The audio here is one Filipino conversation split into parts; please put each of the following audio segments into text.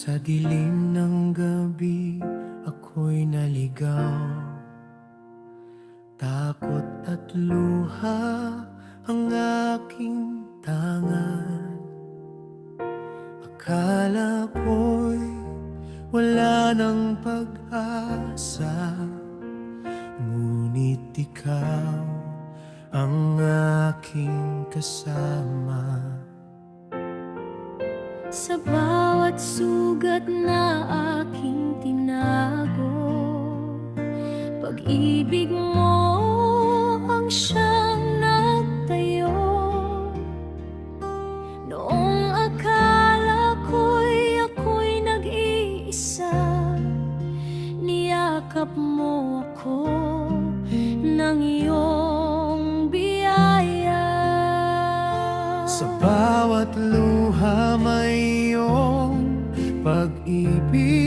Sa dilim ng gabi, ako'y naligaw. Takot at luha ang aking tangan. Akala ko'y wala ng pag-asa, ngunit ikaw ang aking kasama. Sa bawat sugat na aking tinago, pag-ibig mo ang siyang nagtayo. Noong akala ako'y nag-iisa, niyakap mo ako ng iyong biyaya. Sa bawat luha may iyong pag-ibig,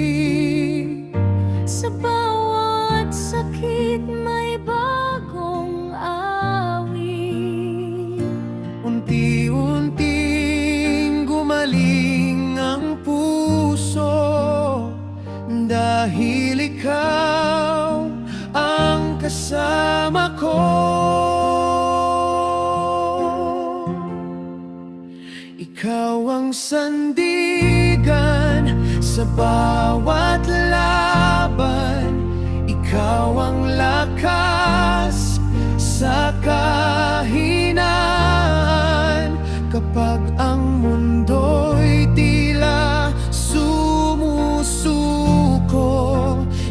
sa bawat sakit may bagong awit. Unti-unting gumaling ang puso, dahil ikaw ang kasama ko. Ikaw ang sandigan sa bawat laban, ikaw ang lakas sa kahinaan. Kapag ang mundo'y tila sumusuko,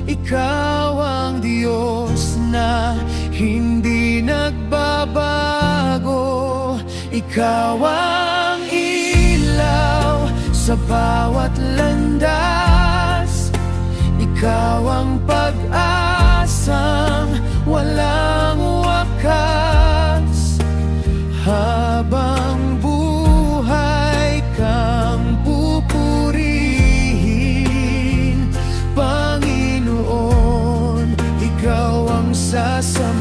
ikaw ang Diyos na hindi nagbabago. Ikaw ang ilaw sa bawat landas, ikaw ang pag-asang walang wakas. Habang buhay kang pupurihin, Panginoon, ikaw ang sasama.